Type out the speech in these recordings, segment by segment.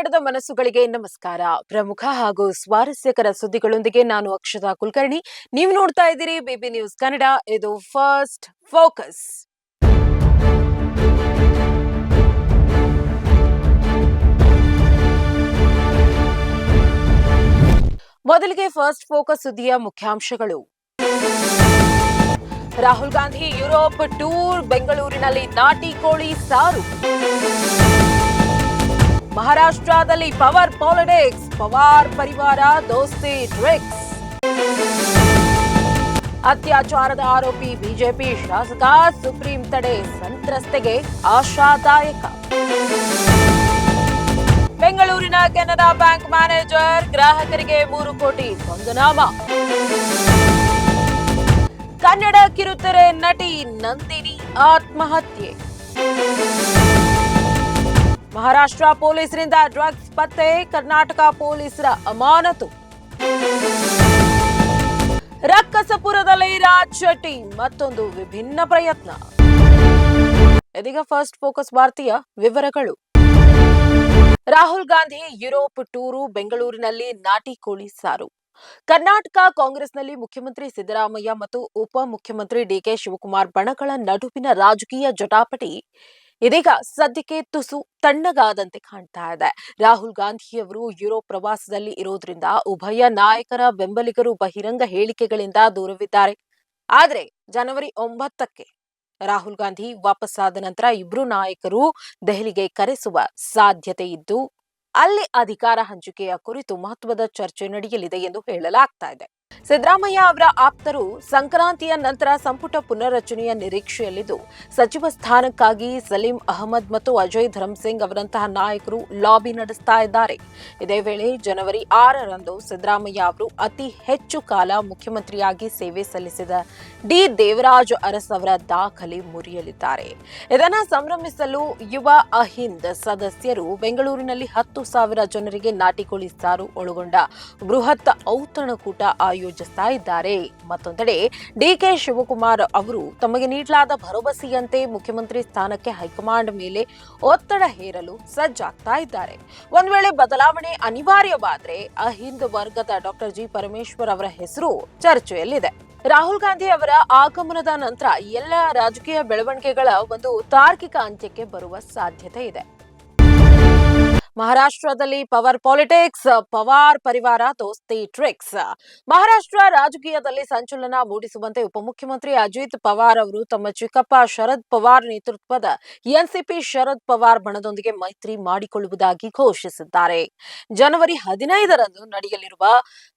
ಕನ್ನಡದ ಮನಸ್ಸುಗಳಿಗೆ ನಮಸ್ಕಾರ. ಪ್ರಮುಖ ಹಾಗೂ ಸ್ವಾರಸ್ಯಕರ ಸುದ್ದಿಗಳೊಂದಿಗೆ ನಾನು ಅಕ್ಷತಾ ಕುಲಕರ್ಣಿ. ನೀವು ನೋಡ್ತಾ ಇದ್ದೀರಿ ಬಿಬಿ ನ್ಯೂಸ್ ಕನ್ನಡ. ಇದು ಫಸ್ಟ್ ಫೋಕಸ್. ಮೊದಲಿಗೆ ಫಸ್ಟ್ ಫೋಕಸ್ ಸುದ್ದಿಯ ಮುಖ್ಯಾಂಶಗಳು. ರಾಹುಲ್ ಗಾಂಧಿ ಯುರೋಪ್ ಟೂರ್, ಬೆಂಗಳೂರಿನಲ್ಲಿ ನಾಟಿ ಕೋಳಿ ಸಾರು. ಮಹಾರಾಷ್ಟ್ರದಲ್ಲಿ ಪವರ್ ಪಾಲಿಟಿಕ್ಸ್, ಪವಾರ್ ಪರಿವಾರ ದೋಸ್ತಿ ಟ್ರಿಕ್ಸ್. ಅತ್ಯಾಚಾರದ ಆರೋಪಿ ಬಿಜೆಪಿ ಶಾಸಕ, ಸುಪ್ರೀಂ ತಡೆ ಸಂತ್ರಸ್ತೆಗೆ ಆಶಾದಾಯಕ. ಬೆಂಗಳೂರಿನ ಕೆನರಾ ಬ್ಯಾಂಕ್ ಮ್ಯಾನೇಜರ್, ಗ್ರಾಹಕರಿಗೆ 3 ಕೋಟಿ ಪಂಗನಾಮ. ಕನ್ನಡ ಕಿರುತೆರೆ ನಟಿ ನಂದಿನಿ ಆತ್ಮಹತ್ಯೆ. ಮಹಾರಾಷ್ಟ್ರ ಪೊಲೀಸರಿಂದ ಡ್ರಗ್ಸ್ ಪತ್ತೆ, ಕರ್ನಾಟಕ ಪೊಲೀಸರ ಅಮಾನತು. ರಕ್ಕಸಪುರದಲ್ಲಿ ರಾಜ್ ಶೆಟ್ಟಿ ಮತ್ತೊಂದು ವಿಭಿನ್ನ ಪ್ರಯತ್ನ. ಇದೀಗ ಫಸ್ಟ್ ಫೋಕಸ್ ವಾರ್ತೆಯ ವಿವರಗಳು. ರಾಹುಲ್ ಗಾಂಧಿ ಯುರೋಪ್ ಟೂರು, ಬೆಂಗಳೂರಿನಲ್ಲಿ ನಾಟಿ ಕೋಳಿ ಸಾರು. ಕರ್ನಾಟಕ ಕಾಂಗ್ರೆಸ್ನಲ್ಲಿ ಮುಖ್ಯಮಂತ್ರಿ ಸಿದ್ದರಾಮಯ್ಯ ಮತ್ತು ಉಪಮುಖ್ಯಮಂತ್ರಿ ಡಿಕೆ ಶಿವಕುಮಾರ್ ಬಣಗಳ ನಡುವಿನ ರಾಜಕೀಯ ಜಟಾಪಟಿ ಇದೀಗ ಸದ್ಯಕ್ಕೆ ತುಸು ತಣ್ಣಗಾದಂತೆ ಕಾಣ್ತಾ ಇದೆ. ರಾಹುಲ್ ಗಾಂಧಿಯವರು ಯುರೋಪ್ ಪ್ರವಾಸದಲ್ಲಿ ಇರೋದ್ರಿಂದ ಉಭಯ ನಾಯಕರ ಬೆಂಬಲಿಗರು ಬಹಿರಂಗ ಹೇಳಿಕೆಗಳಿಂದ ದೂರವಿದ್ದಾರೆ. ಆದರೆ ಜನವರಿ 9ಕ್ಕೆ ರಾಹುಲ್ ಗಾಂಧಿ ವಾಪಸ್ಸಾದ ನಂತರ ಇಬ್ರು ನಾಯಕರು ದೆಹಲಿಗೆ ಕರೆಸುವ ಸಾಧ್ಯತೆ ಇದ್ದು ಅಲ್ಲಿ ಅಧಿಕಾರ ಹಂಚಿಕೆಯ ಕುರಿತು ಮಹತ್ವದ ಚರ್ಚೆ ನಡೆಯಲಿದೆ ಎಂದು ಹೇಳಲಾಗ್ತಾ ಇದೆ. ಸಿದ್ದರಾಮಯ್ಯ ಅವರ ಆಪ್ತರು ಸಂಕ್ರಾಂತಿಯ ನಂತರ ಸಂಪುಟ ಪುನರ್ರಚನೆಯ ನಿರೀಕ್ಷೆಯಲ್ಲಿದ್ದು ಸಚಿವ ಸ್ಥಾನಕ್ಕಾಗಿ ಸಲೀಂ ಅಹಮದ್ ಮತ್ತು ಅಜಯ್ ಧರ್ಮಸಿಂಗ್ ಅವರಂತಹ ನಾಯಕರು ಲಾಬಿ ನಡೆಸ್ತಾ ಇದ್ದಾರೆ. ಇದೇ ವೇಳೆ ಜನವರಿ 6ರಂದು ಸಿದ್ದರಾಮಯ್ಯ ಅವರು ಅತಿ ಹೆಚ್ಚು ಕಾಲ ಮುಖ್ಯಮಂತ್ರಿಯಾಗಿ ಸೇವೆ ಸಲ್ಲಿಸಿದ ಡಿ ದೇವರಾಜ್ ಅರಸ್ ಅವರ ದಾಖಲೆ ಮುರಿಯಲಿದ್ದಾರೆ. ಇದನ್ನು ಸಂಭ್ರಮಿಸಲು ಯುವ ಅಹಿಂದ್ ಸದಸ್ಯರು ಬೆಂಗಳೂರಿನಲ್ಲಿ 10,000 ಜನರಿಗೆ ನಾಟಿಕೋಳಿ ಸಾರು ಒಳಗೊಂಡ ಬೃಹತ್ ಔತಣಕೂಟ ಆಯೋಜಿಸ್ತಾ ಇದ್ದಾರೆ. ಮತ್ತೊಂದೆಡೆ ಡಿಕೆ ಶಿವಕುಮಾರ್ ಅವರು ತಮಗೆ ನೀಡಲಾದ ಭರವಸೆಯಂತೆ ಮುಖ್ಯಮಂತ್ರಿ ಸ್ಥಾನಕ್ಕೆ ಹೈಕಮಾಂಡ್ ಮೇಲೆ ಒತ್ತಡ ಹೇರಲು ಸಜ್ಜಾಗ್ತಾ ಇದ್ದಾರೆ. ಒಂದ್ ವೇಳೆ ಬದಲಾವಣೆ ಅನಿವಾರ್ಯವಾದರೆ ಅಹಿಂದ್ ವರ್ಗದ ಡಾಕ್ಟರ್ ಜಿ ಪರಮೇಶ್ವರ್ ಅವರ ಹೆಸರು ಚರ್ಚೆಯಲ್ಲಿದೆ. ರಾಹುಲ್ ಗಾಂಧಿ ಅವರ ಆಗಮನದ ನಂತರ ಎಲ್ಲ ರಾಜಕೀಯ ಬೆಳವಣಿಗೆಗಳ ಒಂದು ತಾರ್ಕಿಕ ಅಂತ್ಯಕ್ಕೆ ಬರುವ ಸಾಧ್ಯತೆ ಇದೆ. ಮಹಾರಾಷ್ಟ್ರದಲ್ಲಿ ಪವರ್ ಪಾಲಿಟಿಕ್ಸ್, ಪವಾರ್ ಪರಿವಾರ ದೋಸ್ತಿ ಟ್ರಿಕ್ಸ್. ಮಹಾರಾಷ್ಟ್ರ ರಾಜಕೀಯದಲ್ಲಿ ಸಂಚಲನ ಮೂಡಿಸುವಂತೆ ಉಪಮುಖ್ಯಮಂತ್ರಿ ಅಜಿತ್ ಪವಾರ್ ಅವರು ತಮ್ಮ ಚಿಕ್ಕಪ್ಪ ಶರದ್ ಪವಾರ್ ನೇತೃತ್ವದ ಎನ್ಸಿಪಿ ಶರದ್ ಪವಾರ್ ಬಣದೊಂದಿಗೆ ಮೈತ್ರಿ ಮಾಡಿಕೊಳ್ಳುವುದಾಗಿ ಘೋಷಿಸಿದ್ದಾರೆ. ಜನವರಿ 15ರಂದು ನಡೆಯಲಿರುವ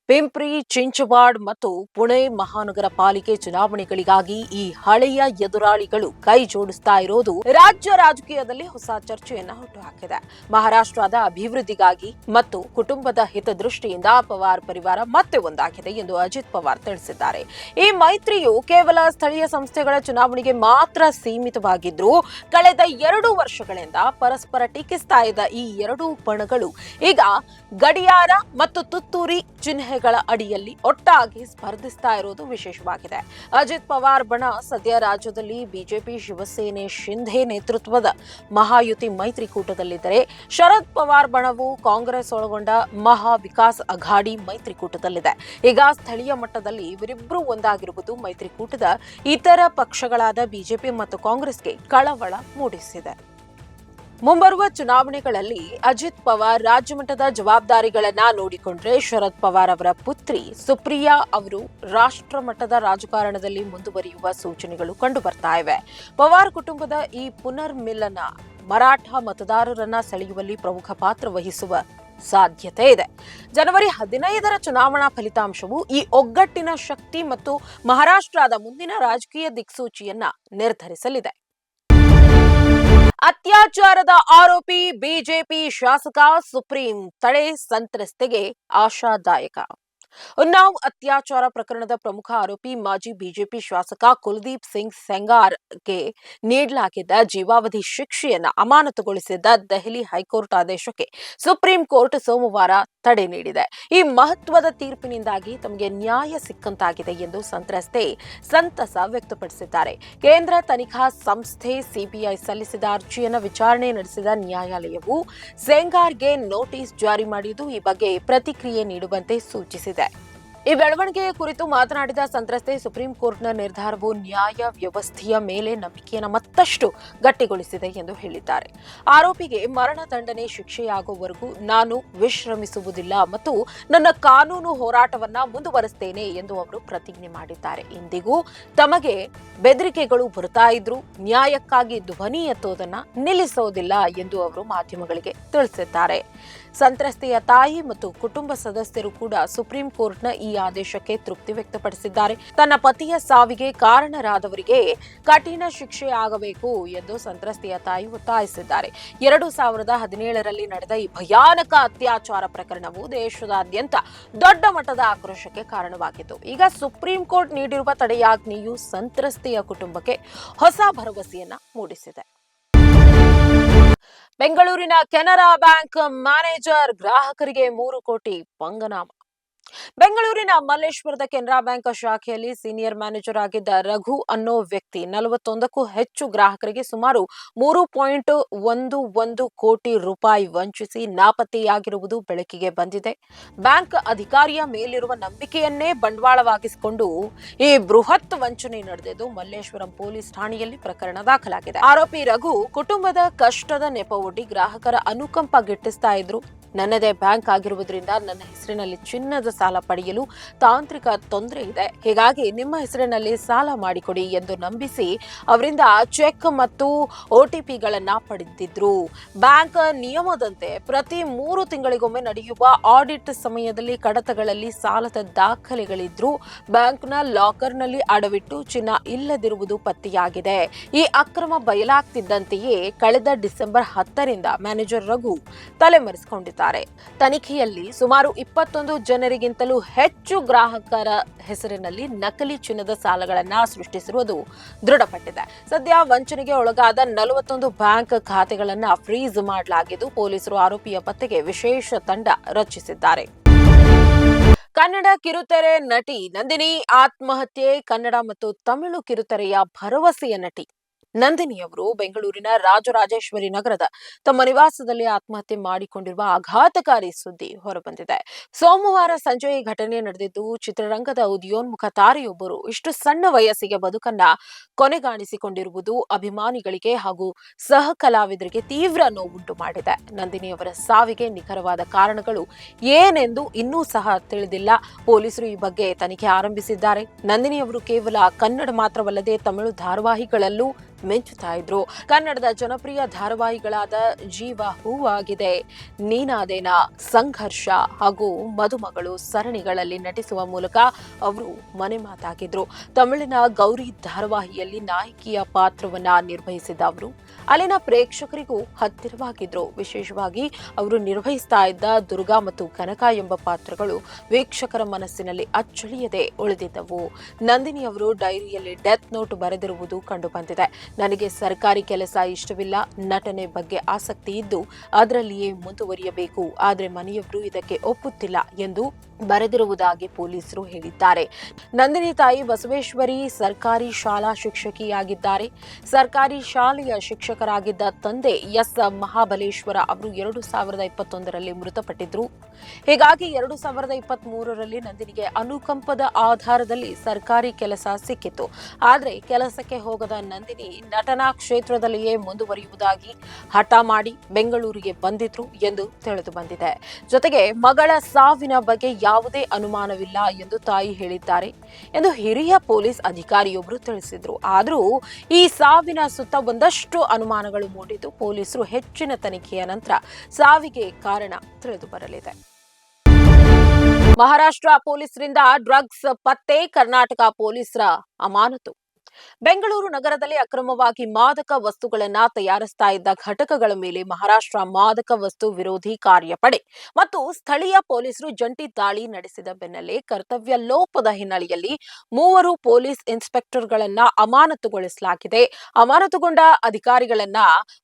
ಪಿಂಪ್ರಿ ಚಿಂಚವಾಡ್ ಮತ್ತು ಪುಣೆ ಮಹಾನಗರ ಪಾಲಿಕೆ ಚುನಾವಣೆಗಳಿಗಾಗಿ ಈ ಹಳೆಯ ಎದುರಾಳಿಗಳು ಕೈ ಜೋಡಿಸ್ತಾ ಇರೋದು ರಾಜ್ಯ ರಾಜಕೀಯದಲ್ಲಿ ಹೊಸ ಚರ್ಚೆಯನ್ನ ಹುಟ್ಟುಹಾಕಿದೆ. ಮಹಾರಾಷ್ಟ್ರದ ಅಭಿವೃದ್ಧಿಗಾಗಿ ಮತ್ತು ಕುಟುಂಬದ ಹಿತದೃಷ್ಟಿಯಿಂದ ಪವಾರ್ ಪರಿವಾರ ಮತ್ತೆ ಒಂದಾಗಿದೆ ಎಂದು ಅಜಿತ್ ಪವಾರ್ ತಿಳಿಸಿದ್ದಾರೆ. ಈ ಮೈತ್ರಿಯು ಕೇವಲ ಸ್ಥಳೀಯ ಸಂಸ್ಥೆಗಳ ಚುನಾವಣೆಗೆ ಮಾತ್ರ ಸೀಮಿತವಾಗಿದ್ರೂ ಕಳೆದ 2 ವರ್ಷಗಳಿಂದ ಪರಸ್ಪರ ಟೀಕಿಸ್ತಾ ಇದ್ದ ಈ ಎರಡೂ ಬಣಗಳು ಈಗ ಗಡಿಯಾರ ಮತ್ತು ತುತ್ತೂರಿ ಚಿಹ್ನೆಗಳ ಅಡಿಯಲ್ಲಿ ಒಟ್ಟಾಗಿ ಸ್ಪರ್ಧಿಸ್ತಾ ಇರೋದು ವಿಶೇಷವಾಗಿದೆ. ಅಜಿತ್ ಪವಾರ್ ಬಣ ಸದ್ಯ ರಾಜ್ಯದಲ್ಲಿ ಬಿಜೆಪಿ, ಶಿವಸೇನೆ, ಶಿಂಧೆ ನೇತೃತ್ವದ ಮಹಾಯುತಿ ಮೈತ್ರಿಕೂಟದಲ್ಲಿದ್ದರೆ, ಶರದ್ ಪವಾರ್ ಬಣವು ಕಾಂಗ್ರೆಸ್ ಒಳಗೊಂಡ ಮಹಾ ವಿಕಾಸ್ ಅಘಾಡಿ ಮೈತ್ರಿಕೂಟದಲ್ಲಿದೆ. ಈಗ ಸ್ಥಳೀಯ ಮಟ್ಟದಲ್ಲಿ ಇವರಿಬ್ಬರು ಒಂದಾಗಿರುವುದು ಮೈತ್ರಿಕೂಟದ ಇತರ ಪಕ್ಷಗಳಾದ ಬಿಜೆಪಿ ಮತ್ತು ಕಾಂಗ್ರೆಸ್ಗೆ ಕಳವಳ ಮೂಡಿಸಿದೆ. ಮುಂಬರುವ ಚುನಾವಣೆಗಳಲ್ಲಿ ಅಜಿತ್ ಪವಾರ್ ರಾಜ್ಯ ಮಟ್ಟದ ಜವಾಬ್ದಾರಿಗಳನ್ನ ನೋಡಿಕೊಂಡ್ರೆ, ಶರದ್ ಪವಾರ್ ಅವರ ಪುತ್ರಿ ಸುಪ್ರಿಯಾ ಅವರು ರಾಷ್ಟ್ರ ಮಟ್ಟದ ರಾಜಕಾರಣದಲ್ಲಿ ಮುಂದುವರಿಯುವ ಸೂಚನೆಗಳು ಕಂಡು ಬರ್ತಾ ಇವೆ. ಪವಾರ್ ಕುಟುಂಬದ ಈ ಪುನರ್ಮಿಲನ ಮರಾಠ ಮತದಾರರನ್ನ ಸೆಳೆಯುವಲ್ಲಿ ಪ್ರಮುಖ ಪಾತ್ರ ವಹಿಸುವ ಸಾಧ್ಯತೆ ಇದೆ. ಜನವರಿ 15ರ ಚುನಾವಣಾ ಫಲಿತಾಂಶವು ಈ ಒಗ್ಗಟ್ಟಿನ ಶಕ್ತಿ ಮತ್ತು ಮಹಾರಾಷ್ಟ್ರದ ಮುಂದಿನ ರಾಜಕೀಯ ದಿಕ್ಸೂಚಿಯನ್ನ ನಿರ್ಧರಿಸಲಿದೆ. ಅತ್ಯಾಚಾರದ ಆರೋಪಿ ಬಿಜೆಪಿ ಶಾಸಕ, ಸುಪ್ರೀಂ ತಡೆ ಸಂತ್ರಸ್ತೆಗೆ ಆಶಾದಾಯಕ. ಉನ್ನಾವ್ ಅತ್ಯಾಚಾರ ಪ್ರಕರಣದ ಪ್ರಮುಖ ಆರೋಪಿ ಮಾಜಿ ಬಿಜೆಪಿ ಶಾಸಕ ಕುಲದೀಪ್ ಸಿಂಗ್ ಸೆಂಗಾರ್ಗೆ ನೀಡಲಾಗಿದ್ದ ಜೀವಾವಧಿ ಶಿಕ್ಷೆಯನ್ನು ಅಮಾನತುಗೊಳಿಸಿದ್ದ ದೆಹಲಿ ಹೈಕೋರ್ಟ್ ಆದೇಶಕ್ಕೆ ಸುಪ್ರೀಂ ಕೋರ್ಟ್ ಸೋಮವಾರ ತಡೆ ನೀಡಿದೆ. ಈ ಮಹತ್ವದ ತೀರ್ಪಿನಿಂದಾಗಿ ತಮಗೆ ನ್ಯಾಯ ಸಿಕ್ಕಂತಾಗಿದೆ ಎಂದು ಸಂತ್ರಸ್ತೆ ಸಂತಸ ವ್ಯಕ್ತಪಡಿಸಿದ್ದಾರೆ. ಕೇಂದ್ರ ತನಿಖಾ ಸಂಸ್ಥೆ ಸಿಬಿಐ ಸಲ್ಲಿಸಿದ ಅರ್ಜಿಯನ್ನು ವಿಚಾರಣೆ ನಡೆಸಿದ ನ್ಯಾಯಾಲಯವು ಸೆಂಗಾರ್ಗೆ ನೋಟಿಸ್ ಜಾರಿ ಮಾಡಿದ್ದು ಈ ಬಗ್ಗೆ ಪ್ರತಿಕ್ರಿಯೆ ನೀಡುವಂತೆ ಸೂಚಿಸಿದೆ. ಈ ಬೆಳವಣಿಗೆಯ ಕುರಿತು ಮಾತನಾಡಿದ ಸಂತ್ರಸ್ತೆ, ಸುಪ್ರೀಂ ಕೋರ್ಟ್ನ ನಿರ್ಧಾರವು ನ್ಯಾಯ ವ್ಯವಸ್ಥೆಯ ಮೇಲೆ ನಂಬಿಕೆಯನ್ನು ಮತ್ತಷ್ಟು ಗಟ್ಟಿಗೊಳಿಸಿದೆ ಎಂದು ಹೇಳಿದ್ದಾರೆ. ಆರೋಪಿಗೆ ಮರಣದಂಡನೆ ಶಿಕ್ಷೆಯಾಗುವವರೆಗೂ ನಾನು ವಿಶ್ರಮಿಸುವುದಿಲ್ಲ ಮತ್ತು ನನ್ನ ಕಾನೂನು ಹೋರಾಟವನ್ನ ಮುಂದುವರಿಸುತ್ತೇನೆ ಎಂದು ಅವರು ಪ್ರತಿಜ್ಞೆ ಮಾಡಿದ್ದಾರೆ. ಇಂದಿಗೂ ತಮಗೆ ಬೆದರಿಕೆಗಳು ಬರ್ತಾ ಇದ್ರು ನ್ಯಾಯಕ್ಕಾಗಿ ಧ್ವನಿ ಎತ್ತುವುದನ್ನ ನಿಲ್ಲಿಸೋದಿಲ್ಲ ಎಂದು ಅವರು ಮಾಧ್ಯಮಗಳಿಗೆ ತಿಳಿಸಿದ್ದಾರೆ. ಸಂತ್ರಸ್ತೆಯ ತಾಯಿ ಮತ್ತು ಕುಟುಂಬ ಸದಸ್ಯರು ಕೂಡ ಸುಪ್ರೀಂ ಕೋರ್ಟ್ನ ಈ ಆದೇಶಕ್ಕೆ ತೃಪ್ತಿ ವ್ಯಕ್ತಪಡಿಸಿದ್ದಾರೆ. ತನ್ನ ಪತಿಯ ಸಾವಿಗೆ ಕಾರಣರಾದವರಿಗೆ ಕಠಿಣ ಶಿಕ್ಷೆ ಆಗಬೇಕು ಎಂದು ಸಂತ್ರಸ್ತೆಯ ತಾಯಿ ಒತ್ತಾಯಿಸಿದ್ದಾರೆ. 2017ರಲ್ಲಿ ನಡೆದ ಈ ಭಯಾನಕ ಅತ್ಯಾಚಾರ ಪ್ರಕರಣವು ದೇಶದಾದ್ಯಂತ ದೊಡ್ಡ ಮಟ್ಟದ ಆಕ್ರೋಶಕ್ಕೆ ಕಾರಣವಾಗಿತ್ತು. ಈಗ ಸುಪ್ರೀಂ ಕೋರ್ಟ್ ನೀಡಿರುವ ತಡೆಯಾಜ್ಞೆಯು ಸಂತ್ರಸ್ತೆಯ ಕುಟುಂಬಕ್ಕೆ ಹೊಸ ಭರವಸೆಯನ್ನ ಮೂಡಿಸಿದೆ. ಬೆಂಗಳೂರಿನ ಕೆನರಾ ಬ್ಯಾಂಕ್ ಮ್ಯಾನೇಜರ್ ಗ್ರಾಹಕರಿಗೆ 3 ಕೋಟಿ ಪಂಗನಾಮ. ಬೆಂಗಳೂರಿನ ಮಲ್ಲೇಶ್ವರದ ಕೆನರಾ ಬ್ಯಾಂಕ್ ಶಾಖೆಯಲ್ಲಿ ಸೀನಿಯರ್ ಮ್ಯಾನೇಜರ್ ಆಗಿದ್ದ ರಘು ಅನ್ನೋ ವ್ಯಕ್ತಿ 41ಕ್ಕೂ ಹೆಚ್ಚು ಗ್ರಾಹಕರಿಗೆ ಸುಮಾರು 3.11 ಕೋಟಿ ರೂಪಾಯಿ ವಂಚಿಸಿ ನಾಪತ್ತೆಯಾಗಿರುವುದು ಬೆಳಕಿಗೆ ಬಂದಿದೆ. ಬ್ಯಾಂಕ್ ಅಧಿಕಾರಿಯ ಮೇಲಿರುವ ನಂಬಿಕೆಯನ್ನೇ ಬಂಡವಾಳವಾಗಿಸಿಕೊಂಡು ಈ ಬೃಹತ್ ವಂಚನೆ ನಡೆದಿದ್ದು ಮಲ್ಲೇಶ್ವರಂ ಪೊಲೀಸ್ ಠಾಣೆಯಲ್ಲಿ ಪ್ರಕರಣ ದಾಖಲಾಗಿದೆ. ಆರೋಪಿ ರಘು ಕುಟುಂಬದ ಕಷ್ಟದ ನೆಪವೊಡ್ಡಿ ಗ್ರಾಹಕರ ಅನುಕಂಪ ಗಿಟ್ಟಿಸ್ತಾ ಇದ್ರು. ನನ್ನದೇ ಬ್ಯಾಂಕ್ ಆಗಿರುವುದರಿಂದ ನನ್ನ ಹೆಸರಿನಲ್ಲಿ ಚಿನ್ನದ ಸಾಲ ಪಡೆಯಲು ತಾಂತ್ರಿಕ ತೊಂದರೆ ಇದೆ, ಹೀಗಾಗಿ ನಿಮ್ಮ ಹೆಸರಿನಲ್ಲಿ ಸಾಲ ಮಾಡಿಕೊಡಿ ಎಂದು ನಂಬಿಸಿ ಅವರಿಂದ ಚೆಕ್ ಮತ್ತು OTPಗಳನ್ನ ಪಡೆದಿದ್ರು. ಬ್ಯಾಂಕ್ ನಿಯಮದಂತೆ ಪ್ರತಿ 3 ತಿಂಗಳಿಗೊಮ್ಮೆ ನಡೆಯುವ ಆಡಿಟ್ ಸಮಯದಲ್ಲಿ ಕಡತಗಳಲ್ಲಿ ಸಾಲದ ದಾಖಲೆಗಳಿದ್ರು ಬ್ಯಾಂಕ್ನ ಲಾಕರ್ನಲ್ಲಿ ಅಡವಿಟ್ಟು ಚಿನ್ನ ಇಲ್ಲದಿರುವುದು ಪತ್ತೆಯಾಗಿದೆ. ಈ ಅಕ್ರಮ ಬಯಲಾಗ್ತಿದ್ದಂತೆಯೇ ಕಳೆದ ಡಿಸೆಂಬರ್ 10ರಿಂದ ಮ್ಯಾನೇಜರ್ ರಘು ತಲೆಮರೆಸಿಕೊಂಡಿದ್ದಾರೆ. ತನಿಖೆಯಲ್ಲಿ ಸುಮಾರು 21 ಜನರಿಗಿಂತಲೂ ಹೆಚ್ಚು ಗ್ರಾಹಕರ ಹೆಸರಿನಲ್ಲಿ ನಕಲಿ ಚಿನ್ನದ ಸಾಲಗಳನ್ನು ಸೃಷ್ಟಿಸಿರುವುದು ದೃಢಪಟ್ಟಿದೆ. ಸದ್ಯ ವಂಚನೆಗೆ ಒಳಗಾದ 41 ಬ್ಯಾಂಕ್ ಖಾತೆಗಳನ್ನು ಫ್ರೀಸ್ ಮಾಡಲಾಗಿದ್ದು ಪೊಲೀಸರು ಆರೋಪಿಯ ಪತ್ತೆಗೆ ವಿಶೇಷ ತಂಡ ರಚಿಸಿದ್ದಾರೆ. ಕನ್ನಡ ಕಿರುತೆರೆ ನಟಿ ನಂದಿನಿ ಆತ್ಮಹತ್ಯೆ. ಕನ್ನಡ ಮತ್ತು ತಮಿಳು ಕಿರುತೆರೆಯ ಭರವಸೆಯ ನಟಿ ನಂದಿನಿಯವರು ಬೆಂಗಳೂರಿನ ರಾಜರಾಜೇಶ್ವರಿ ನಗರದ ತಮ್ಮ ನಿವಾಸದಲ್ಲಿ ಆತ್ಮಹತ್ಯೆ ಮಾಡಿಕೊಂಡಿರುವ ಆಘಾತಕಾರಿ ಸುದ್ದಿ ಹೊರಬಂದಿದೆ. ಸೋಮವಾರ ಸಂಜೆ ಈ ಘಟನೆ ನಡೆದಿದ್ದು ಚಿತ್ರರಂಗದ ಉದಯೋನ್ಮುಖ ತಾರೆಯೊಬ್ಬರು ಇಷ್ಟು ಸಣ್ಣ ವಯಸ್ಸಿಗೆ ಬದುಕನ್ನ ಕೊನೆಗಾಣಿಸಿಕೊಂಡಿರುವುದು ಅಭಿಮಾನಿಗಳಿಗೆ ಹಾಗೂ ಸಹ ಕಲಾವಿದರಿಗೆ ತೀವ್ರ ನೋವುಂಟು ಮಾಡಿದೆ. ನಂದಿನಿಯವರ ಸಾವಿಗೆ ನಿಖರವಾದ ಕಾರಣಗಳು ಏನೆಂದು ಇನ್ನೂ ಸಹ ತಿಳಿದಿಲ್ಲ. ಪೊಲೀಸರು ಈ ಬಗ್ಗೆ ತನಿಖೆ ಆರಂಭಿಸಿದ್ದಾರೆ. ನಂದಿನಿಯವರು ಕೇವಲ ಕನ್ನಡ ಮಾತ್ರವಲ್ಲದೆ ತಮಿಳು ಧಾರಾವಾಹಿಗಳಲ್ಲೂ ಮಿಂಚುತ್ತಾ ಇದ್ರು. ಕನ್ನಡದ ಜನಪ್ರಿಯ ಧಾರಾವಾಹಿಗಳಾದ ಜೀವ ಹೂವಾಗಿದೆ, ನೀನಾದೇನ, ಸಂಘರ್ಷ ಹಾಗೂ ಮದುಮಗಳು ಸರಣಿಗಳಲ್ಲಿ ನಟಿಸುವ ಮೂಲಕ ಅವರು ಮನೆ ಮಾತಾಗಿದ್ರು. ತಮಿಳಿನ ಗೌರಿ ಧಾರಾವಾಹಿಯಲ್ಲಿ ನಾಯಕಿಯ ಪಾತ್ರವನ್ನ ನಿರ್ವಹಿಸಿದ ಅವರು ಅಲ್ಲಿನ ಪ್ರೇಕ್ಷಕರಿಗೂ ಹತ್ತಿರವಾಗಿದ್ರು. ವಿಶೇಷವಾಗಿ ಅವರು ನಿರ್ವಹಿಸ್ತಾ ಇದ್ದ ದುರ್ಗಾ ಮತ್ತು ಕನಕ ಎಂಬ ಪಾತ್ರಗಳು ವೀಕ್ಷಕರ ಮನಸ್ಸಿನಲ್ಲಿ ಅಚ್ಚಳಿಯದೆ ಉಳಿದಿದ್ದವು. ನಂದಿನಿ ಅವರು ಡೈರಿಯಲ್ಲಿ ಡೆತ್ ನೋಟ್ ಬರೆದಿರುವುದು ಕಂಡುಬಂದಿದೆ. ನನಗೆ ಸರ್ಕಾರಿ ಕೆಲಸ ಇಷ್ಟವಿಲ್ಲ, ನಟನೆ ಬಗ್ಗೆ ಆಸಕ್ತಿ ಇದ್ದು ಅದರಲ್ಲಿಯೇ ಮುಂದುವರಿಯಬೇಕು, ಆದರೆ ಮನೆಯವರು ಇದಕ್ಕೆ ಒಪ್ಪುತ್ತಿಲ್ಲ ಎಂದು ಬರೆದಿರುವುದಾಗಿ ಪೊಲೀಸರು ಹೇಳಿದ್ದಾರೆ. ನಂದಿನಿ ತಾಯಿ ಬಸವೇಶ್ವರಿ ಸರ್ಕಾರಿ ಶಾಲಾ ಶಿಕ್ಷಕಿಯಾಗಿದ್ದಾರೆ. ಸರ್ಕಾರಿ ಶಾಲೆಯ ಶಿಕ್ಷಕರಾಗಿದ್ದ ತಂದೆ ಎಸ್ ಮಹಾಬಲೇಶ್ವರ ಅವರು 2021ರಲ್ಲಿ ಮೃತಪಟ್ಟಿದ್ರು. ಹೀಗಾಗಿ 2023ರಲ್ಲಿ ನಂದಿನಿಗೆ ಅನುಕಂಪದ ಆಧಾರದಲ್ಲಿ ಸರ್ಕಾರಿ ಕೆಲಸ ಸಿಕ್ಕಿತ್ತು. ಆದರೆ ಕೆಲಸಕ್ಕೆ ಹೋಗದ ನಂದಿನಿ ನಟನಾ ಕ್ಷೇತ್ರದಲ್ಲಿಯೇ ಮುಂದುವರಿಯುವುದಾಗಿ ಹಠ ಮಾಡಿ ಬೆಂಗಳೂರಿಗೆ ಬಂದಿದ್ರು ಎಂದು ತಿಳಿದು ಬಂದಿದೆ. ಜೊತೆಗೆ ಮಗಳ ಸಾವಿನ ಬಗ್ಗೆ ಯಾವುದೇ ಅನುಮಾನವಿಲ್ಲ ಎಂದು ತಾಯಿ ಹೇಳಿದ್ದಾರೆ ಎಂದು ಹಿರಿಯ ಪೊಲೀಸ್ ಅಧಿಕಾರಿಯೊಬ್ಬರು ತಿಳಿಸಿದ್ರು. ಆದರೂ ಈ ಸಾವಿನ ಸುತ್ತ ಒಂದಷ್ಟು ಅನುಮಾನಗಳು ಮೂಡಿದ್ದು ಪೊಲೀಸರು ಹೆಚ್ಚಿನ ತನಿಖೆಯ ನಂತರ ಸಾವಿಗೆ ಕಾರಣ ತಿಳಿದು ಬರಲಿದೆ. ಮಹಾರಾಷ್ಟ್ರ ಪೊಲೀಸರಿಂದ ಡ್ರಗ್ಸ್ ಪತ್ತೆ, ಕರ್ನಾಟಕ ಪೊಲೀಸರ ಅಮಾನತು. ಬೆಂಗಳೂರು ನಗರದಲ್ಲಿ ಅಕ್ರಮವಾಗಿ ಮಾದಕ ವಸ್ತುಗಳನ್ನ ತಯಾರಿಸ್ತಾ ಇದ್ದ ಘಟಕಗಳ ಮೇಲೆ ಮಹಾರಾಷ್ಟ್ರ ಮಾದಕ ವಸ್ತು ವಿರೋಧಿ ಕಾರ್ಯಪಡೆ ಮತ್ತು ಸ್ಥಳೀಯ ಪೊಲೀಸರು ಜಂಟಿ ದಾಳಿ ನಡೆಸಿದ ಬೆನ್ನಲ್ಲೇ ಕರ್ತವ್ಯ ಲೋಪದ ಹಿನ್ನೆಲೆಯಲ್ಲಿ ಮೂವರು ಪೊಲೀಸ್ ಇನ್ಸ್ಪೆಕ್ಟರ್ಗಳನ್ನ ಅಮಾನತುಗೊಳಿಸಲಾಗಿದೆ. ಅಮಾನತುಗೊಂಡ ಅಧಿಕಾರಿಗಳನ್ನ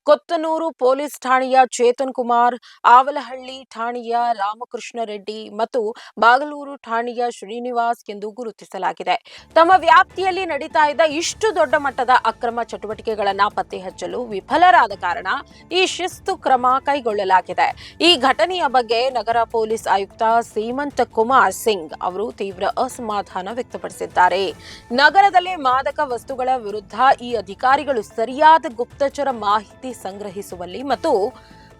ಕೊತ್ತನೂರು ಪೊಲೀಸ್ ಠಾಣೆಯ ಚೇತನ್ ಕುಮಾರ್, ಆವಲಹಳ್ಳಿ ಠಾಣೆಯ ರಾಮಕೃಷ್ಣ ರೆಡ್ಡಿ ಮತ್ತು ಬಾಗಲೂರು ಠಾಣೆಯ ಶ್ರೀನಿವಾಸ್ ಎಂದು ಗುರುತಿಸಲಾಗಿದೆ. ತಮ್ಮ ವ್ಯಾಪ್ತಿಯಲ್ಲಿ ನಡೀತಾ ಇದ್ದ ಇಷ್ಟು ದೊಡ್ಡ ಮಟ್ಟದ ಅಕ್ರಮ ಚಟುವಟಿಕೆಗಳನ್ನ ಪತ್ತೆ ಹಚ್ಚಲು ವಿಫಲರಾದ ಕಾರಣ ಈ ಶಿಸ್ತು ಕ್ರಮ ಕೈಗೊಳ್ಳಲಾಗಿದೆ. ಈ ಘಟನೆಯ ಬಗ್ಗೆ ನಗರ ಪೊಲೀಸ್ ಆಯುಕ್ತ ಸೀಮಂತ್ ಕುಮಾರ್ ಸಿಂಗ್ ಅವರು ತೀವ್ರ ಅಸಮಾಧಾನ ವ್ಯಕ್ತಪಡಿಸಿದ್ದಾರೆ. ನಗರದಲ್ಲಿ ಮಾದಕ ವಸ್ತುಗಳ ವಿರುದ್ಧ ಈ ಅಧಿಕಾರಿಗಳು ಸರಿಯಾದ ಗುಪ್ತಚರ ಮಾಹಿತಿ ಸಂಗ್ರಹಿಸುವಲ್ಲಿ ಮತ್ತು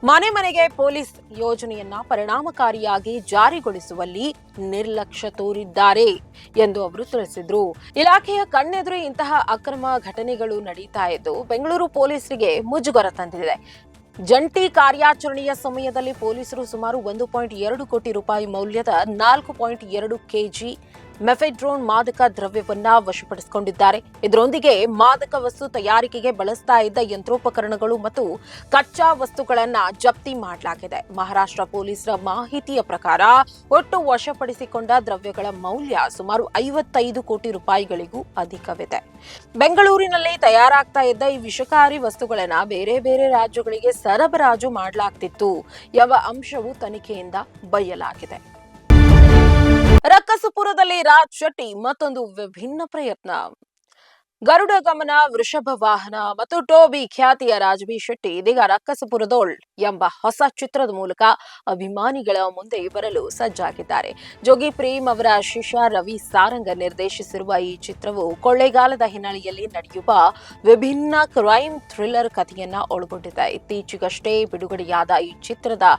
ಮನೆ ಮನೆಗೆ ಪೊಲೀಸ್ ಯೋಜನೆಯನ್ನ ಪರಿಣಾಮಕಾರಿಯಾಗಿ ಜಾರಿಗೊಳಿಸುವಲ್ಲಿ ನಿರ್ಲಕ್ಷ್ಯ ತೋರಿದ್ದಾರೆ ಎಂದು ಅವರು ತಿಳಿಸಿದ್ರು. ಇಲಾಖೆಯ ಕಣ್ಣೆದುರು ಇಂತಹ ಅಕ್ರಮ ಘಟನೆಗಳು ನಡೀತಾ ಇದ್ದು ಬೆಂಗಳೂರು ಪೊಲೀಸರಿಗೆ ಮುಜುಗರ ತಂದಿದೆ. ಜಂಟಿ ಕಾರ್ಯಾಚರಣೆಯ ಸಮಯದಲ್ಲಿ ಪೊಲೀಸರು ಸುಮಾರು 1.2 ಕೋಟಿ ರೂಪಾಯಿ ಮೌಲ್ಯದ 4.2 ಕೆಜಿ ಮೆಫೆಡ್ರೋನ್ ಮಾದಕ ದ್ರವ್ಯವನ್ನ ವಶಪಡಿಸಿಕೊಂಡಿದ್ದಾರೆ. ಇದರೊಂದಿಗೆ ಮಾದಕ ವಸ್ತು ತಯಾರಿಕೆಗೆ ಬಳಸ್ತಾ ಇದ್ದ ಯಂತ್ರೋಪಕರಣಗಳು ಮತ್ತು ಕಚ್ಚಾ ವಸ್ತುಗಳನ್ನ ಜಪ್ತಿ ಮಾಡಲಾಗಿದೆ. ಮಹಾರಾಷ್ಟ್ರ ಪೊಲೀಸರ ಮಾಹಿತಿಯ ಪ್ರಕಾರ ಒಟ್ಟು ವಶಪಡಿಸಿಕೊಂಡ ದ್ರವ್ಯಗಳ ಮೌಲ್ಯ ಸುಮಾರು 55 ಕೋಟಿ ರೂಪಾಯಿಗಳಿಗೂ ಅಧಿಕವಿದೆ. ಬೆಂಗಳೂರಿನಲ್ಲಿ ತಯಾರಾಗ್ತಾ ಇದ್ದ ಈ ವಿಷಕಾರಿ ವಸ್ತುಗಳನ್ನ ಬೇರೆ ಬೇರೆ ರಾಜ್ಯಗಳಿಗೆ ಸರಬರಾಜು ಮಾಡಲಾಗ್ತಿತ್ತು ಎಂಬ ಅಂಶವು ತನಿಖೆಯಿಂದ ಬಯಲಾಗಿದೆ. ರಕ್ಕಸಪುರದಲ್ಲಿ ರಾಜ್ ಶೆಟ್ಟಿ ಮತ್ತೊಂದು ವಿಭಿನ್ನ ಪ್ರಯತ್ನ. ಗರುಡ ಗಮನ, ವೃಷಭ ವಾಹನ ಮತ್ತು ಟೋಬಿ ಖ್ಯಾತಿಯ ರಾಜ್ಬಿ ಶೆಟ್ಟಿ ಇದೀಗ ರಕ್ಕಸಪುರದೋಳ್ ಎಂಬ ಹೊಸ ಚಿತ್ರದ ಮೂಲಕ ಅಭಿಮಾನಿಗಳ ಮುಂದೆ ಬರಲು ಸಜ್ಜಾಗಿದ್ದಾರೆ. ಜೋಗಿ ಪ್ರೇಮ್ ಅವರ ಶಿಷ್ಯ ರವಿ ಸಾರಂಗ ನಿರ್ದೇಶಿಸಿರುವ ಈ ಚಿತ್ರವು ಕೊಳ್ಳೇಗಾಲದ ಹಿನ್ನೆಲೆಯಲ್ಲಿ ನಡೆಯುವ ವಿಭಿನ್ನ ಕ್ರೈಮ್ ಥ್ರಿಲ್ಲರ್ ಕಥೆಯನ್ನ ಒಳಗೊಂಡಿದೆ. ಇತ್ತೀಚೆಗಷ್ಟೇ ಬಿಡುಗಡೆಯಾದ ಈ ಚಿತ್ರದ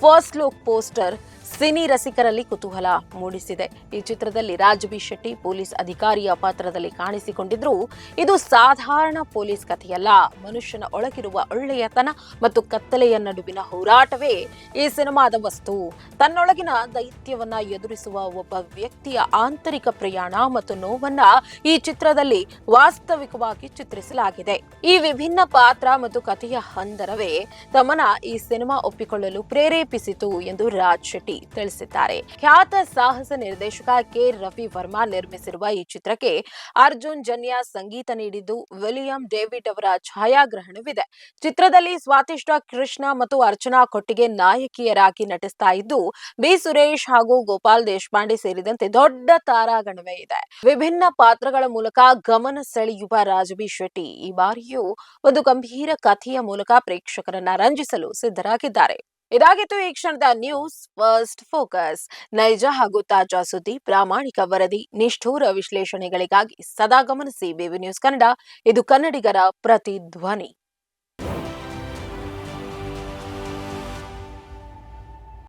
ಫಸ್ಟ್ ಲುಕ್ ಪೋಸ್ಟರ್ ಸಿನಿ ರಸಿಕರಲ್ಲಿ ಕುತೂಹಲ ಮೂಡಿಸಿದೆ. ಈ ಚಿತ್ರದಲ್ಲಿ ರಾಜ್ಬಿ ಶೆಟ್ಟಿ ಪೊಲೀಸ್ ಅಧಿಕಾರಿಯ ಪಾತ್ರದಲ್ಲಿ ಕಾಣಿಸಿಕೊಂಡಿದ್ರು. ಇದು ಸಾಧಾರಣ ಪೊಲೀಸ್ ಕಥೆಯಲ್ಲ. ಮನುಷ್ಯನ ಒಳಗಿರುವ ಒಳ್ಳೆಯತನ ಮತ್ತು ಕತ್ತಲೆಯ ನಡುವಿನ ಹೋರಾಟವೇ ಈ ಸಿನಿಮಾದ ವಸ್ತು. ತನ್ನೊಳಗಿನ ದೈತ್ಯವನ್ನ ಎದುರಿಸುವ ಒಬ್ಬ ವ್ಯಕ್ತಿಯ ಆಂತರಿಕ ಪ್ರಯಾಣ ಮತ್ತು ನೋವನ್ನ ಈ ಚಿತ್ರದಲ್ಲಿ ವಾಸ್ತವಿಕವಾಗಿ ಚಿತ್ರಿಸಲಾಗಿದೆ. ಈ ವಿಭಿನ್ನ ಪಾತ್ರ ಮತ್ತು ಕಥೆಯ ಹಂದರವೇ ತಮ್ಮನ್ನ ಈ ಸಿನಿಮಾ ಒಪ್ಪಿಕೊಳ್ಳಲು ಪ್ರೇರೇಪಿಸಿತು ಎಂದು ರಾಜ್ ಶೆಟ್ಟಿ ತಿಳಿಸಿದ್ದಾರೆ. ಖ್ಯಾತ ಸಾಹಸ ನಿರ್ದೇಶಕ ಕೆ ರವಿ ವರ್ಮಾ ನಿರ್ಮಿಸಿರುವ ಈ ಚಿತ್ರಕ್ಕೆ ಅರ್ಜುನ್ ಜನ್ಯ ಸಂಗೀತ ನೀಡಿದ್ದು ವಿಲಿಯಂ ಡೇವಿಡ್ ಅವರ ಛಾಯಾಗ್ರಹಣವಿದೆ. ಚಿತ್ರದಲ್ಲಿ ಸ್ವಾತಿಷ್ಠ ಕೃಷ್ಣ ಮತ್ತು ಅರ್ಚನಾ ಕೊಟ್ಟಿಗೆ ನಾಯಕಿಯರಾಗಿ ನಟಿಸ್ತಾ ಇದ್ದು ಬಿ ಸುರೇಶ್ ಹಾಗೂ ಗೋಪಾಲ್ ದೇಶಪಾಂಡೆ ಸೇರಿದಂತೆ ದೊಡ್ಡ ತಾರಾಗಣವೇ ಇದೆ. ವಿಭಿನ್ನ ಪಾತ್ರಗಳ ಮೂಲಕ ಗಮನ ಸೆಳೆಯುವ ರಾಜ್ಬಿ ಶೆಟ್ಟಿ ಈ ಬಾರಿಯೂ ಒಂದು ಗಂಭೀರ ಕಥೆಯ ಮೂಲಕ ಪ್ರೇಕ್ಷಕರನ್ನ ರಂಜಿಸಲು ಸಿದ್ಧರಾಗಿದ್ದಾರೆ. ಇದಾಗಿತ್ತು ಈ ಕ್ಷಣದ ನ್ಯೂಸ್ ಫಸ್ಟ್ ಫೋಕಸ್. ನೈಜ ಹಾಗೂ ತಾಜಾ ಸುದ್ದಿ, ಪ್ರಾಮಾಣಿಕ ವರದಿ, ನಿಷ್ಠೂರ ವಿಶ್ಲೇಷಣೆಗಳಿಗಾಗಿ ಸದಾ ಗಮನಿಸಿ ಬಿಬಿ ನ್ಯೂಸ್ ಕನ್ನಡ. ಇದು ಕನ್ನಡಿಗರ ಪ್ರತಿಧ್ವನಿ.